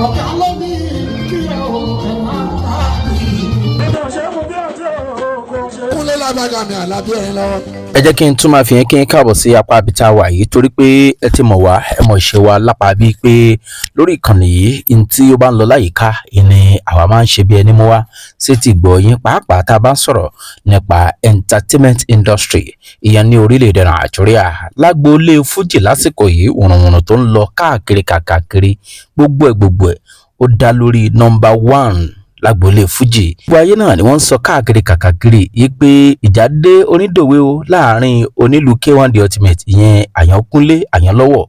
ọ̀gá ló ní kí ẹ ò ẹ̀ máa ta kúnlé lágbàgà mi àlàbí ẹ̀yin lọ́wọ́. ẹ jẹ́ kí n tún máa fi yẹn kí n káàbọ̀ sí apá abita wà yìí torí pé ẹ ti mọ̀ wá ẹ mọ̀ ṣe wa lápá bíi pé lórí ìkànnì yìí ní tí ó bá ń lọ láyìíká ìní àwa máa ń ṣe bí ẹni mú wá sí ti gbọ́ yín pàápàá tá a bá ń sọ̀rọ̀ nípa entertainment industry ìyẹn ní orílẹ̀-èdè Nàìjíríà lágboolé Fuji lásìkò yìí wùrùnwùrùn tó ń lọ káàkiri gbogbo ẹ̀ ó dá lórí number one lágboolé Fuji. Gbogbo ayé náà ni wọ́n ń sọ káàkiri yìí pé ìjà dé onídòwe o láàrin onílù K1 The Ultimate ìyẹn Àyànkúnlé Àyànlọ́wọ́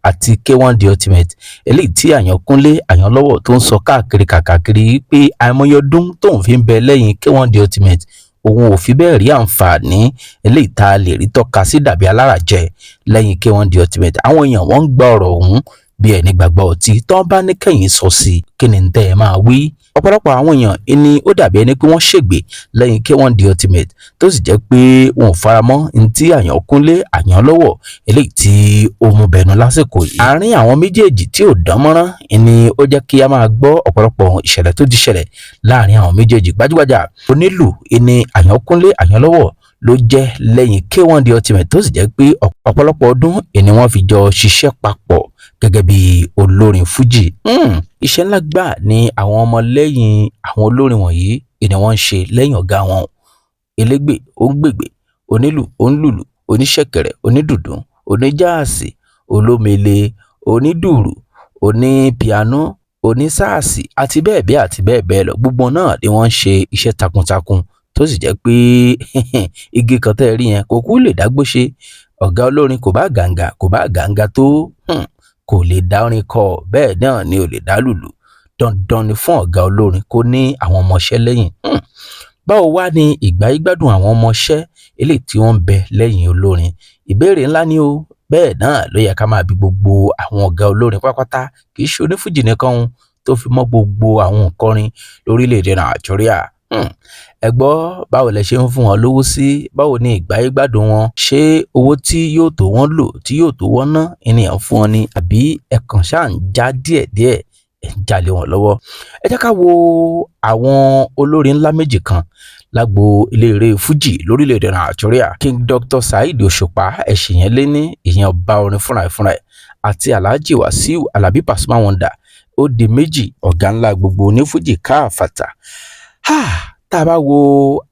àti K1 The Ultimate eléyìí tí Àyànkúnlé Àyànlọ́wọ́ tó ń sọ káàkiri pé àìmọye ọdún tóun fi ń bẹ lẹ́yìn K1 The Ultimate òun ò fi bẹ́ẹ̀ rí àǹfààní eléyìí tá a lè rí tọ́ka sí dàbí alárajẹ lẹ́yìn K1 The Ultimate. Àwọn èèyàn wọ́n ń gba ọ̀rọ̀ ọ̀hún bí ẹni gbàgbọ́ ọtí tó bá ní kẹ́yìn sọ sí kí ni tẹ́ ẹ máa wí. Ọ̀pọ̀lọpọ̀ àwọn èèyàn ni ó dàbí ẹni pé wọ́n ṣègbè lẹ́yìn K1 The Ultimate tó sì jẹ́ pé wọn ò faramọ́ ní tí Àyànkúnlé Àyànlọ́wọ́ eléyìí tí ó mú bẹnu lásìkò yìí. Àárín àwọn méjèèjì tí ò dán mọ́rán ni ó jẹ́ kí a máa gbọ́ ọ̀pọ̀lọpọ̀ ìṣẹ̀lẹ̀ tó ti ṣẹlẹ̀ láàrin àwọn méjèèjì. Gbajúgbajà onílù ni Àyànkúnlé Àyànlọ́wọ́ ló jẹ́ lẹ́yìn K1 The Ultimate tó sì jẹ́ pé ọ̀pọ̀lọpọ̀ ọdún ni wọ́n fi jọ ṣiṣẹ́ papọ̀ gẹ́gẹ́ bí olórin Fuji. Iṣẹ́ ńlá gbà ni àwọn ọmọlẹ́yìn àwọn olórin wọ̀nyí ni wọ́n ń ṣe lẹ́yìn ọ̀gá wọn. Elégbè ó ń gbègbè, onílù ó ń lùlù, oníṣẹ̀kẹ̀rẹ̀, onídùndún, oníjáàsì, olómele, onídùrù, onípiano, onísáàsì àti bẹ́ẹ̀ bẹ́ẹ̀ lọ. Gbogbo náà ni wọ́n ń ṣe iṣẹ́ takuntakun tó sì jẹ́ pé igi kan tẹ́ rí yẹn kò kú lè dágbó ṣe. Ọ̀gá olórin kò bá gàǹgà tó kò lè dá orin kọ, bẹ́ẹ̀ náà ni ò lè dá lùlù. Dandan ni fún ọ̀gá olórin kó ní àwọn ọmọọṣẹ́ lẹ́yìn. Báwo wá ni ìgbáyégbádùn àwọn ọmọọṣẹ́ eléyìí tí wọ́n ń bẹ lẹ́yìn olórin? Ìbéèrè ńlá ni o. Bẹ́ẹ̀ náà ló yẹ ká máa bi gbogbo àwọn ọ̀gá olórin pátápátá kì í ṣe onífújì nìkan tó fi mọ́ gbogbo àwọn òǹkọrin lórílẹ̀‐èdè Nàìjíríà. Ẹ gbọ́ báwo lẹ ṣe ń fún wọn lówó sí? Báwo ni ìgbáyégbádùn wọn? Ṣé owó tí yóò tó wọn lò tí yóò tó wọn ná ènìyàn fún wọn ni àbí ẹ̀kan ṣáà ń já díẹ̀díẹ̀ ẹ̀ ń jalè wọn lọ́wọ́? Ẹ jẹ́ ká wo àwọn olórin ńlá méjì kan lágbo eléré Fuji lórílẹ̀‐èdè Nàìjíríà. King Dr. SAHEED Òṣùpá ẹ̀sìn yẹn lé ní ìyẹn ọba orin fúnra ẹ̀ àti Alhaji Wasiu Alabi Pasuma Wonder ó di méjì ọ̀gá ńlá gbogbo onífújì káàfàtà. Tá a bá wo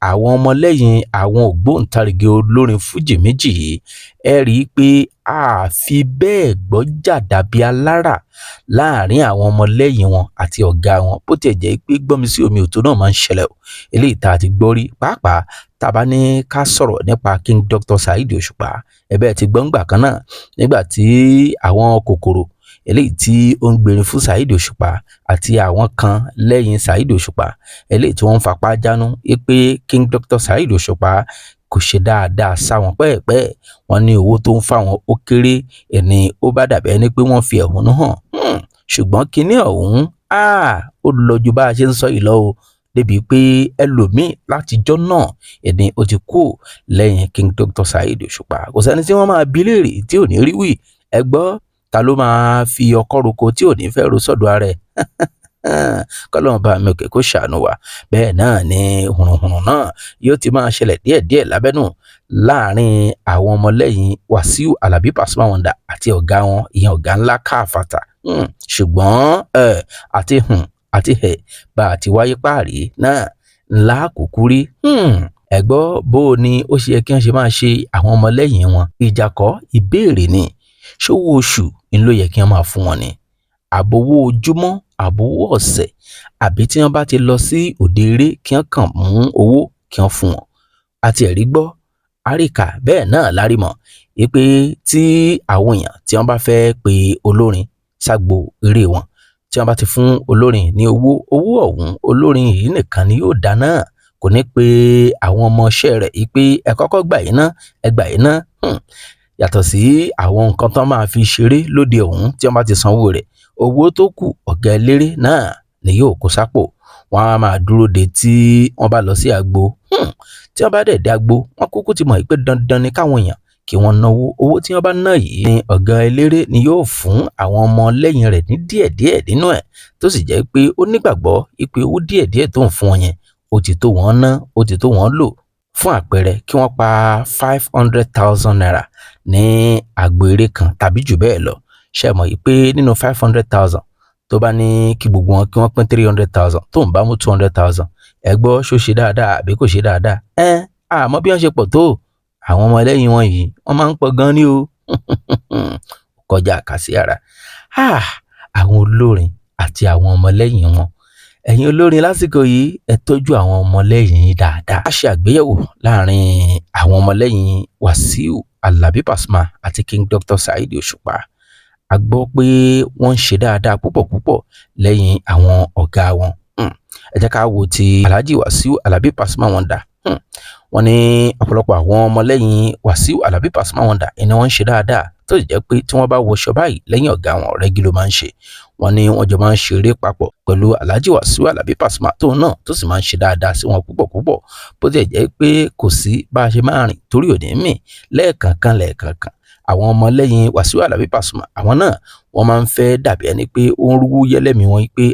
àwọn ọmọlẹ́yìn àwọn ògbóǹtarìgì olórin Fuji méjì yìí ẹ rí i pé a fi bẹ́ẹ̀ gbọ́ jà dàbí alára láàrin àwọn ọmọlẹ́yìn wọn àti ọ̀gá wọn bó tiẹ̀ jẹ́ pé gbọ́mi sí omi òtó náà máa ń ṣẹlẹ̀ o eléyìí tá a ti gbọ́ rí. Pàápàá tá a bá ní ká sọ̀rọ̀ nípa King Dr. SAHEED Òṣùpá ẹ̀bẹ̀ ti gbọ́ngbà kan náà nígbà tí àwọn kòkòrò eléyìí tí ó ń gbèrin fún SAHEED Òṣùpá àti àwọn kan lẹ́yìn SAHEED Òṣùpá eléyìí tí wọ́n ń fapá jánu pé King Dr. SAHEED Òṣùpá kò ṣe dáadáa sáwọn pẹ́ẹ́pẹ́. Wọ́n ní owó tó ń fáwọn ó kéré ẹni ó bá dàbí ẹni pé wọ́n fi ẹ̀hónú hàn. Ṣùgbọ́n kinní ọ̀hún ó lọ ju bá a ṣe ń sọ yìí lọ o débi pé ẹlòmíì látijọ́ náà ẹni ó ti kú lẹ́yìn King Dr. SAHEED Òṣùpá. Kò sẹ́ni tí wọ́n máa bi léèrè tí ò ní rí wí. Ẹ gbọ́ ta ló máa fi ọkọ́ roko tí ò ní fẹ́ ro sọ́dọ̀ ara ẹ̀? Kọ́lọ́run bá mi òkè kó ṣàánú wa. Bẹ́ẹ̀ náà ni hùrùhùrù náà yóò ti máa ṣẹlẹ̀ díẹ̀díẹ̀ lábẹ́nú láàrin àwọn ọmọlẹ́yìn Wasiu Alabi Pasuma Wonder àti ọ̀gá wọn ìyẹn ọ̀gá ńlá káàfàtà. Ṣùgbọ́n àti bá a ti wáyé páàrí náà ńlá kúkú rí. Ẹ gbọ́ bó o ní ó ṣe yẹ kí wọ́n ṣe máa ṣe àwọn ọmọlẹ́yìn wọn. Ìjàkọ́ ìbéèrè ni ṣówó oṣù ń ló yẹ kí wọ́n máa fún wọn ni àbówó ojúmọ́ àbówó ọ̀sẹ̀ àbí tí wọ́n bá ti lọ sí òde eré kí wọ́n kàn mú owó kí wọ́n fún wọn. Àti ẹ̀rí gbọ́ àríkà bẹ́ẹ̀ náà lárímọ̀ pé tí àwọn èèyàn tí wọ́n bá fẹ́ pe olórin ságbo eré wọn tí wọ́n bá ti fún olórin ní owó ọ̀hún olórin yìí nìkan ni yóò dáná kò ní pé àwọn ọmọọṣẹ́ rẹ̀ pé ẹ kọ́kọ́ gbà yín ná ẹ gbà yín ná. Yàtọ̀ sí àwọn nǹkan tán máa fi ṣeré lóde ọ̀hún tí wọ́n bá ti sanwó rẹ̀ owó tó kù ọ̀gá eléré náà ni yóò kó sápò. Wọ́n á máa dúró de tí wọ́n bá lọ sí agbo. Tí wọ́n bá dẹ̀ dé agbo wọ́n kúkú ti mọ̀ pé dandan ni káwọn èèyàn kí wọ́n náwó. Owó tí wọ́n bá ná yìí ni ọ̀gá eléré ni yóò fún àwọn ọmọ lẹ́yìn rẹ̀ ní díẹ̀díẹ̀ nínú ẹ̀, tó sì jẹ́ pé ó nígbàgbọ́ pé owó díẹ̀díẹ̀ tó ń fún wọn yẹn ó ti tó wọ́n ná, ó ti tó wọ́n lò. Fún àpẹẹrẹ kí wọ́n pa 500,000 naira ní agbo eré kan tàbí jù bẹ́ẹ̀ lọ. Ṣé mọ̀ yìí pé nínú 500,000 tó bá ní kí gbogbo wọn kí wọ́n pín 300,000 tó ń bá mú 200,000, ẹ gbọ́ ṣó ṣe dáadáa àbí kò ṣe dáadáa? Àmọ́ bí wọ́n ṣe pọ̀ tó àwọn ọmọ lẹ́yìn wọn yìí wọ́n máa ń pọ̀ gan ni o. Kọjá àkàsí ara. Àwọn olórin àti àwọn ọmọlẹ́yìn wọn. Ẹ̀yin olórin lásìkò yìí ẹ tọ́jú àwọn ọmọlẹ́yìn yín dáadáa. A ṣe àgbéyẹ̀wò láàrin àwọn ọmọlẹ́yìn Wasiu Alabi Pasuma àti King Dr. SAHEED Òṣùpá. A gbọ́ pé wọ́n ń ṣe dáadáa púpọ̀ lẹ́yìn àwọn ọ̀gá wọn. Ẹ jẹ́ ká wo ti Alhaji Wasiu Alabi Pasuma Wonder. Wọ́n ní ọ̀pọ̀lọpọ̀ àwọn ọmọlẹ́yìn Wasiu Alabi Pasuma Wonder ni wọ́n ń ṣe dáadáa, tó sì jẹ́ pé tí wọ́n bá wọṣọ báyìí lẹ́yìn ọ̀gá wọn rẹ́gí ló máa ń ṣe. Wọ́n ní wọ́n jọ máa ń ṣeré papọ̀ pẹ̀lú Alhaji Wasiu Alabi Pasuma tóun náà tó sì máa ń ṣe dáadáa sí wọn púpọ̀, bó ti jẹ́ pé kò sí bá a ṣe máa rìn torí òní mì lẹ́ẹ̀kankan. Àwọn ọmọlẹ́yìn Wasiu Alabi Pasuma àwọn náà wọ́n máa ń fẹ́ dàbí ẹni pé ó ń rúwú yẹ́lẹ́mì wọn pé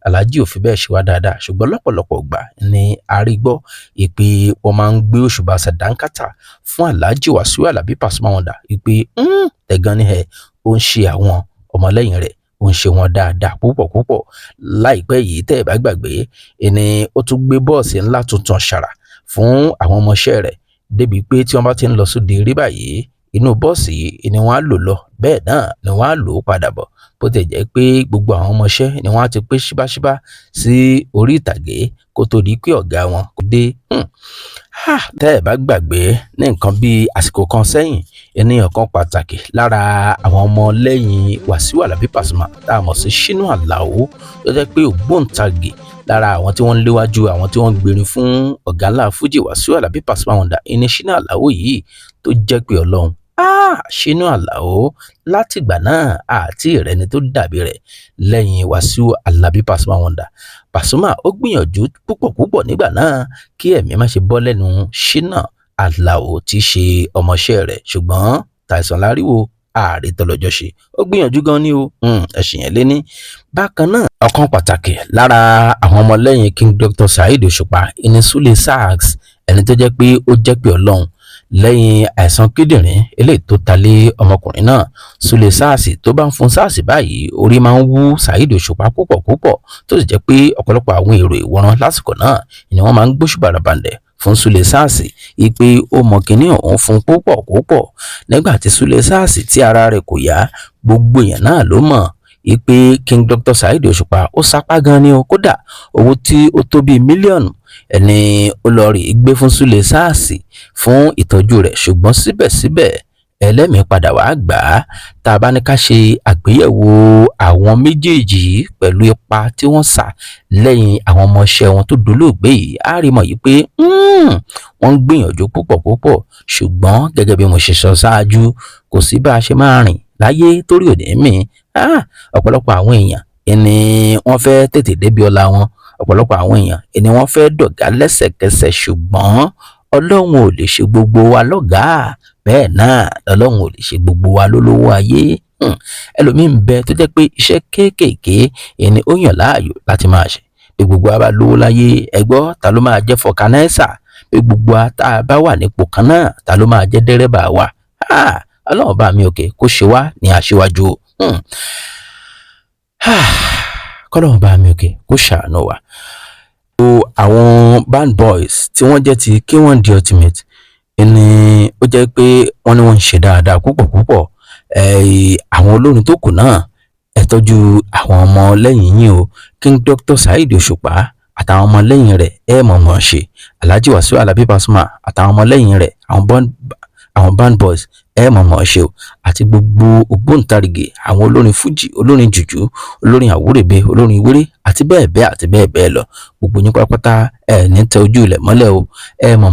Alhaji ò fi bẹ́ẹ̀ ṣe wá dáadáa, ṣùgbọ́n lọ́pọ̀lọpọ̀ ìgbà ni a rí gbọ́ pé wọ́n máa ń gbé òṣùbà sàdánkátà fún Alhaji Wasiu Alabi Pasuma Wonder pé tẹ̀gán ni ó ń ṣe àwọn ọmọlẹ́yìn rẹ̀, ó ń ṣe wọn dáadáa púpọ̀. Láìpẹ́ yìí tẹ́ ẹ bá gbàgbé ni ó tún gbé bọ́ọ̀sì ńlá tuntun ṣàrà fún àwọn ọmọọṣẹ́ rẹ̀, débi pé tí wọ́n bá ti ń lọ sóde eré báyìí inú bọ́ọ̀sì yìí ni wọ́n á lò lọ, bẹ́ẹ̀ náà ni wọ́n á lò ó padà bọ̀, bó ti jẹ́ pé gbogbo àwọn ọmọọṣẹ́ ni wọ́n á ti pé ṣíbáṣíbá sí orí ìtàgé kó tó di pé ọ̀gá wọn kò dé. Tẹ́ ẹ bá gbàgbé ní nǹkan bíi àsìkò kan sẹ́yìn, ènìyàn kan pàtàkì lára àwọn ọmọ lẹ́yìn Wasiu Alabi Pasuma tá a mọ̀ sí Shinu Alao, tó jẹ́ pé ògbóǹtagì lára àwọn tí wọ́n ń léwájú àwọn tí wọ́n ń gbèrin fún ọ̀gá ńlá Fuji Wasiu Alabi Pasuma Wonder ní Shinu Alao yìí, tó jẹ́ pé Ọlọ́run Shinu Alao látìgbà náà àti ìrẹni tó dàbí rẹ̀ lẹ́yìn Wasiu Alabi Pasuma Wonder. Pasuma ó gbìyànjú púpọ̀ nígbà náà kí ẹ̀mí má ṣe bọ́ lẹ́nu Shinu Alao tí í ṣe ọmọọṣẹ́ rẹ̀, ṣùgbọ́n tàìsàn láríwo ààrẹ tọlọjọ ṣe. Ó gbìyànjú gan ni o, ẹ̀sìn yẹn lé ní. Bákan náà ọ̀kan pàtàkì lára àwọn ọmọlẹ́yìn King Dr. SAHEED Òṣùpá ní Sule Sax, ẹni tó jẹ́ pé ó jẹ́ pé Ọlọ́run lẹ́yìn àìsàn kíndìnrín eléyìí tó ta lé ọmọkùnrin náà. Sule Sax tó bá ń fún Sax báyìí orí máa ń wú SAHEED Òṣùpá púpọ̀, tó sì jẹ́ pé ọ̀pọ̀lọpọ̀ àwọn èrò ìwòran lásìkò náà ni wọ́n máa ń gbóṣùbàràbàǹdẹ̀ fún Sule Sax pé ó mọ kíní ọ̀hún fún púpọ̀. Nígbà tí Sule Sax tí ara rẹ̀ kò yá, gbogbo èèyàn náà ló mọ̀ pé King Dr. SAHEED Òṣùpá ó sapá gan ni o, kódà owó tí ó tó bíi mílíọ̀nù ẹni ó lọ rí gbé fún Sule Sax fún ìtọ́jú rẹ̀, ṣùgbọ́n síbẹ̀síbẹ̀ ẹlẹ́mìí padà wá gbà á. Tá a bá ní ká ṣe àgbéyẹ̀wò àwọn méjèèjì pẹ̀lú ipa tí wọ́n sà lẹ́yìn àwọn ọmọọṣẹ́ wọn tó dolóògbé yìí, á rí mọ̀ yìí pé wọ́n ń gbìyànjú púpọ̀, ṣùgbọ́n gẹ́gẹ́ bí mo ṣe sọ ṣáájú, kò sí bá a ṣe máa rìn láyé torí òní mì. Ọ̀pọ̀lọpọ̀ àwọn èèyàn ni wọ́n fẹ́ tètè débi ọlá wọn, ọ̀pọ̀lọpọ̀ àwọn èèyàn ni wọ́n fẹ́ dọ̀gá lẹ́sẹ̀kẹsẹ̀, ṣùgbọ́n Ọlọ́run ò lè ṣe gbogbo wa lọ́gàá, bẹ́ẹ̀ náà Ọlọ́run ò lè ṣe gbogbo wa lólówó ayé. Ẹlòmíín bẹ tó jẹ́ pé iṣẹ́ kéékèèké ni ó yàn láàyò láti máa ṣe. Bí gbogbo wa bá lówó láyé, ẹ gbọ́ ta ló máa jẹ́ fọkànáísà? Bí gbogbo wa tá a bá wà nípò kan náà, ta ló máa jẹ́ dẹ́rẹ́bà wa? Ọlọ́run bá mi òkè kó ṣe wá ní aṣíwájú. Kọ́lọ́run bá mi òkè kó ṣàánú wa. Àwọn band boys tí wọ́n jẹ́ ti K1 The Ultimate ni ó jẹ́ pé wọ́n ní wọ́n ń ṣe dáadáa púpọ̀. Àwọn olórin tó kù náà ẹ tọ́jú àwọn ọmọ lẹ́yìn yín o. King Dr. SAHEED Òṣùpá àtàwọn ọmọ lẹ́yìn rẹ̀ mọ̀ ṣe. Alhaji Wasiu Alabi Pasuma àtàwọn ọmọ lẹ́yìn rẹ̀ àwọn band boys mọ̀ ṣe o, àti gbogbo ògbóǹtarìgì àwọn olórin Fuji, olórin jùjú, olórin àwúrèbe, olórin wéré àti bẹ́ẹ̀ bẹ́ẹ̀ lọ. Gbogbo yín pátápátá ní tẹ ojú ilẹ̀ mọ́lẹ̀ o,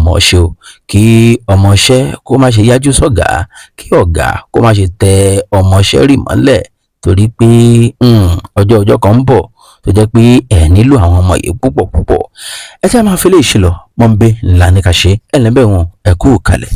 mọ̀ ṣe o. Kí ọmọọṣẹ́ kó má ṣe yájú sọ́gà, kí ọ̀gá kó má ṣe tẹ ọmọọṣẹ́ rì mọ́lẹ̀, torí pé ọjọ́ kan ń bọ̀ tó jẹ́ pé nílò àwọn ọmọ yìí púpọ̀. Ẹ tí a máa fi lè ṣe lọ mọ́ ń bẹ́ ńlá ní ká ṣe lẹ́bẹ̀ wọn ẹ kú kalẹ̀.